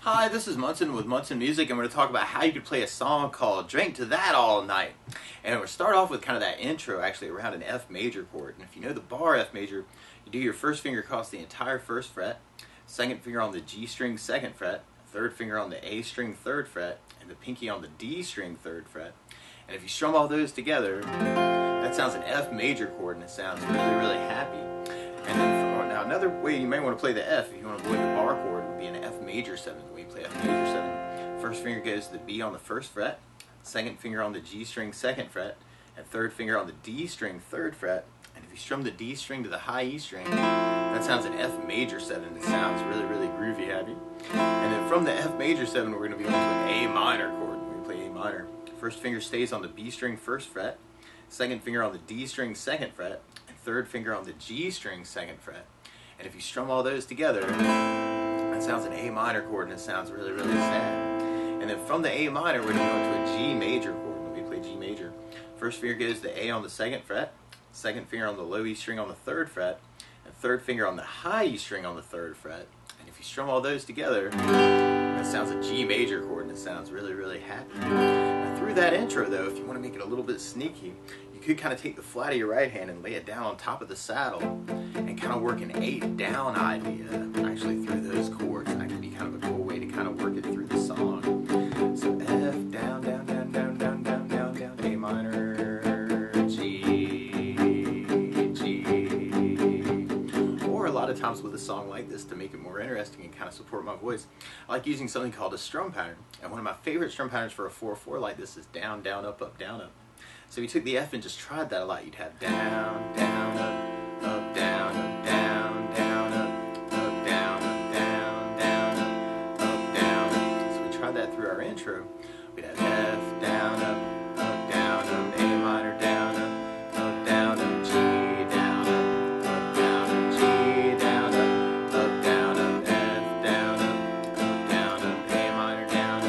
Hi, this is Munson with Munson Music, and we're going to talk about how you could play a song called Drink to That All Night. And we're going to start off with kind of that intro, actually, around an F major chord. And if you know the bar F major, you do your first finger across the entire first fret, second finger on the G string second fret, third finger on the A string third fret, and the pinky on the D string third fret. And if you strum all those together, that sounds an F major chord, and it sounds really, really happy. And then now another way you may want to play the F, if you want to avoid the bar chord, would be an F major 7. The way you play F major 7. First finger goes to the B on the first fret, second finger on the G string second fret, and third finger on the D string third fret. And if you strum the D string to the high E string, that sounds an F major 7. It sounds really, really groovy happy. And then from the F major 7, we're going to be going to an A minor chord. We're going to play A minor. First finger stays on the B string first fret, second finger on the D string second fret, third finger on the G string second fret. And if you strum all those together, that sounds an A minor chord, and it sounds really, really sad. And then from the A minor, we're going to go into a G major chord. When we play G major, first finger goes to A on the second fret, second finger on the low E string on the third fret, and third finger on the high E string on the third fret. And if you strum all those together, that sounds a G major chord, and it sounds really, really happy. Now, through that intro, though, if you want to make it a little bit sneaky, you could kind of take the flat of your right hand and lay it down on top of the saddle and kind of work an 8 down idea actually through those chords. That could be kind of a cool way to kind of work it through the song. So F, down, down, down, down, down, down, down, down, A minor, G, G. Or a lot of times with a song like this, to make it more interesting and kind of support my voice, I like using something called a strum pattern. And one of my favorite strum patterns for a 4/4 like this is down, down, up, down, up. So if you took the F and just tried that a lot, you'd have down, down, up, down, up, down, down, up, down, up, down, down, up, down, up. So we tried that through our intro. We'd have F, down, up, down, up, A minor, down, down, up, G, down, up, G, down, up, down, up, F, down, up, A minor, down,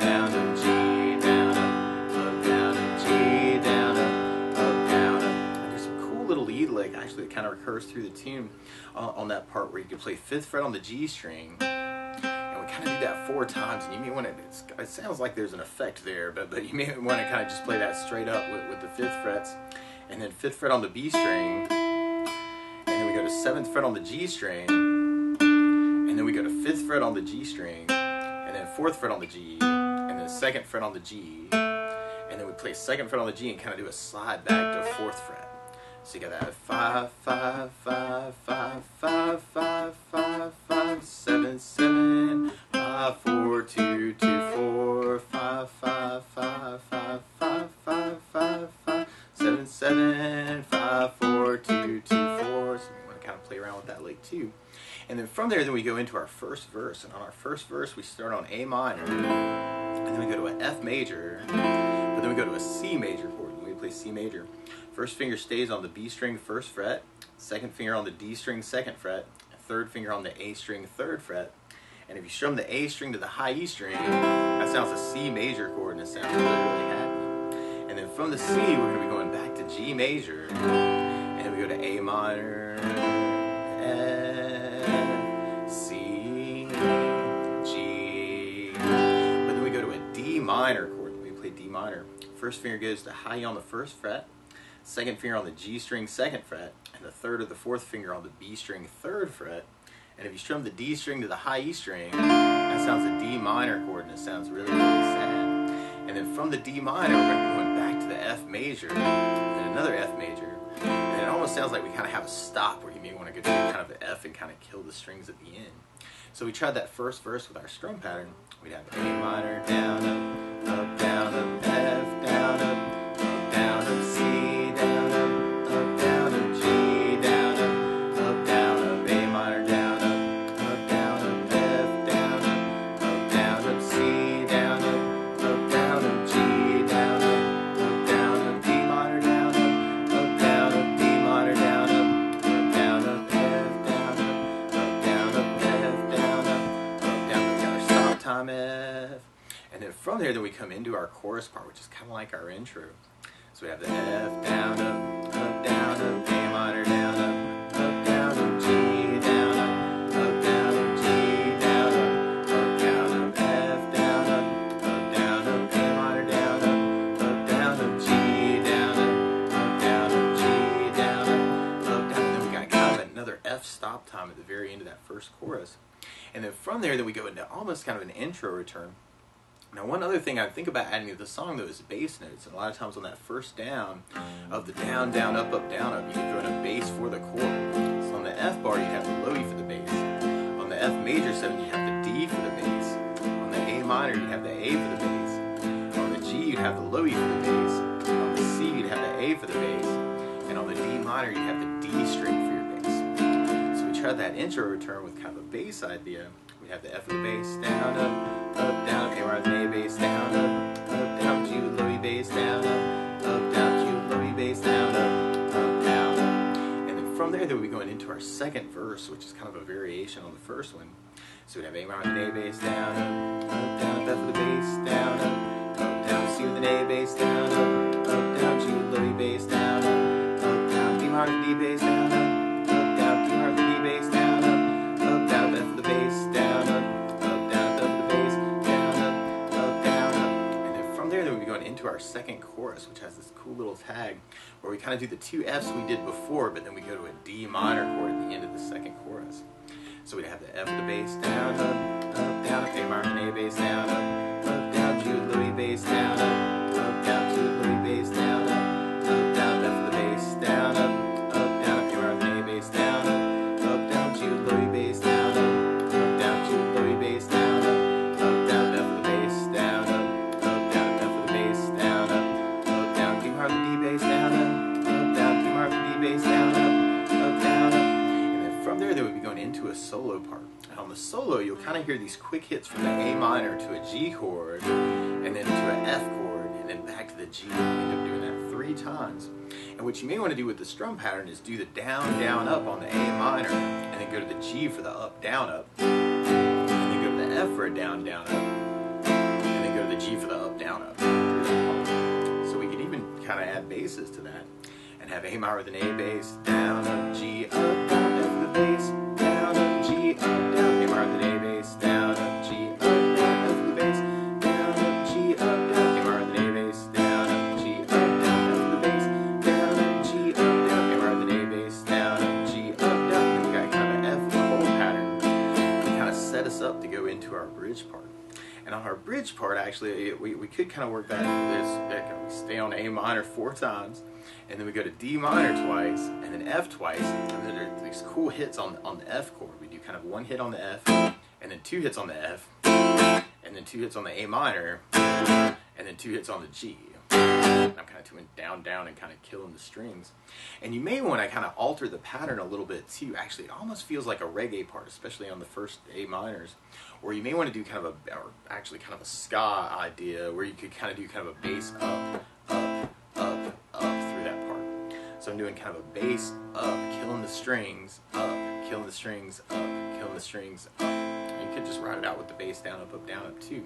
down, up, G, down, up, down, up, G, down, up, down, up. And there's some cool little lead lick actually that kind of recurs through the tune on that part where you can play 5th fret on the G string. And we kind of do that 4 times, and you may want to, it sounds like there's an effect there, but you may want to kind of just play that straight up with the 5th frets, and then 5th fret on the B string, and then we go to 7th fret on the G string, and then we go to 5th fret on the G string, and then 4th fret on the G, and then 2nd fret on the G, and then we play 2nd fret on the G and kind of do a slide back to 4th fret. So you got that 5, 5, 5, 5, 5, 5, 5, 5, 7, 7, 5, 4, 2, 2, 4, 5, 5, 5, 5, 5, 5, 5, 5, 7, 7, 5, 4, 2, 2, 4. So you want to kind of play around with that lick too. And then from there, then we go into our first verse. And on our first verse, we start on A minor, and then we go to an F major, but then we go to a C major chord. When we play C major, first finger stays on the B string first fret, second finger on the D string second fret, third finger on the A string third fret. And if you strum the A string to the high E string, that sounds a C major chord, and it sounds really, really happy. And then from the C, we're going to be going back to G major, and then we go to A minor, F, C, G. But then we go to a D minor chord. When we play D minor, first finger goes to high E on the first fret, second finger on the G string second fret, and the third or the fourth finger on the B string third fret. And if you strum the D string to the high E string, that sounds a D minor chord, and it sounds really, really sad. And then from the D minor, we're going to be going back to the F major, and then another F major. And it almost sounds like we kind of have a stop where you may want to go to kind of an F and kind of kill the strings at the end. So we tried that first verse with our strum pattern. We'd have A minor, down, up, down, up, F, down, up, down, up, C, down, up, down, up, G, down, up, down, up, A minor, down, down, up, F, down, up, C, down, up, G, down, up, D minor, down, up, D minor, down, up, F, down, up, F, down, up, we got our stop time F. And then from there, then we come into our chorus part, which is kind of like our intro. So we have the F, down, up, down, up, A minor, down, up, down, up, G, down, up, down, up, G, down, up, that first chorus. And then from there, then we go into almost kind of an intro return. Now, one other thing I think about adding to the song, though, is bass notes. And a lot of times on that first down of the down, down, up, down, up, you can throw in a bass for the chord. So on the F bar, you'd have the low E for the bass. On the F major 7, you'd have the D for the bass. On the A minor, you'd have the A for the bass. On the G, you'd have the low E for the bass. On the C, you'd have the A for the bass. And on the D minor, you'd have the D string for your bass. So we tried that intro return with kind of a bass idea. We have the F of the bass, down, up, down, A minor, the A bass, down, down, G with low E bass, down, down, G with low E bass, down, down, and then from there, we go into our second verse, which is kind of a variation on the first one. So we have A minor with an A bass, down, down, F with the bass, down, down, C with an A bass, down, down, G with low E bass, down, down, D minor with the D bass, down, down, D minor with the D bass, down, down, F with the bass, down, down, F with the bass, down, down, and then from there, we go into our second chorus, which has this cool little tag where we kind of do the two Fs we did before, but then we go to a D minor chord at the end of the second chorus. So we'd have the F with the bass, down, down, A minor and A bass, down, down, G with low E bass, down, down, G with low E bass, down, down, F with the bass, down, down, A minor and A bass, down, down, G with low E bass, down, down, G with low E bass, down, down, F with the bass, down, down, F with the bass, down, down, D minor and D bass, down, down, D minor and D bass, down, down, and then from there, they would be going into a solo part. And on the solo, you'll kind of hear these quick hits from the A minor to a G chord, and then to an F chord, and then back to the G. You end up doing that 3 times. And what you may want to do with the strum pattern is do the down, down, up on the A minor, and then go to the G for the up, down, up, and then go to the F for a down, down, up, and then go to the G for the up, down, up. So we could even kind of add basses to that, and have A minor with an A bass, down, up, G, up, down, F with the bass, down, up, G, up, down, A minor with an A bass, down, up, G, up, down, F with the bass, down, up, G, up, down, A minor with an A bass, down, up, G, up, down, F with the bass, down, up, G, up, down, A minor with an A bass, down, up, G, up, down, and we got kind of an F chord pattern to kind of set us up to go into our bridge part. And on our bridge part, actually, we could kind of work that we stay on A minor 4 times, and then we go to D minor twice, and then F twice, and then there are these cool hits on the F chord. We do kind of 1 hit on the F, and then 2 hits on the F, and then 2 hits on the A minor, and then 2 hits on the G. I'm kind of doing down, down, and kind of killing the strings. And you may want to kind of alter the pattern a little bit too. Actually, it almost feels like a reggae part, especially on the first A minors. Or you may want to do kind of a ska idea where you could kind of do kind of a bass up, up, up, up through that part. So I'm doing kind of a bass up, killing the strings, up, killing the strings, up, killing the strings, up. You could just write it out with the bass down, up, down, up too.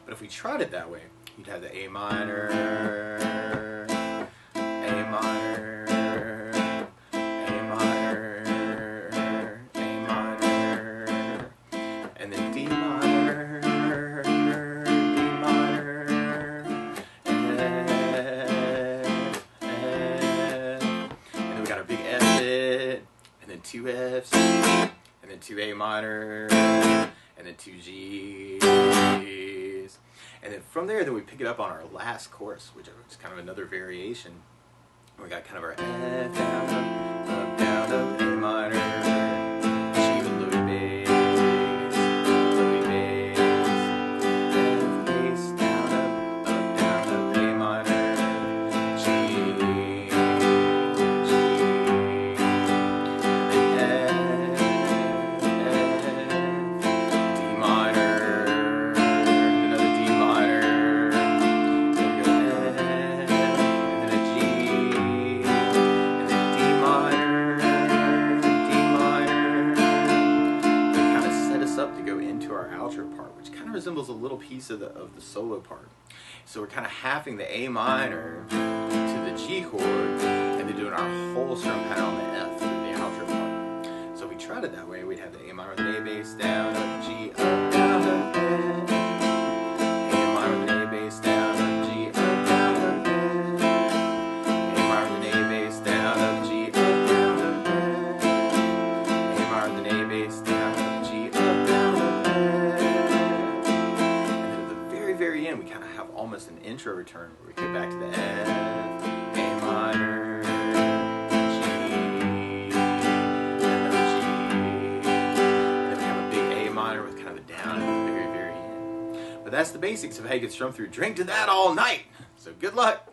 But if we tried it that way, you'd have the A minor, A minor, A minor, A minor, and then D minor, D minor, F, and then we got a big F hit, and then 2 Fs, and then 2 A minor, and then 2 Gs. And then from there, we pick it up on our last chorus, which is kind of another variation. We got kind of our F, down, up, down, up, A minor, G with low E bass, F bass, down, up, A minor, G, then F, D minor, another D minor, then we go F, and then a G, and then D minor, to kind of set us up to go into our outro part, which kind of resembles a little piece of the solo part. So we're kind of halving the A minor to the G chord, and then doing our whole strum pattern on the F through the outro part. So if we tried it that way, we'd have the A minor with an A bass, down, up, G, up, down, up, F. A minor with an A bass, down, up, G, up, down, up, F. A minor with an A bass, down, up, G, up, down, up, F. A minor with an A bass, down, almost an intro return where we get back to the F, A minor, G, and then G, and then we have a big A minor with kind of a down at the very, very end. But that's the basics of how you can strum through Drink to That all night. So good luck.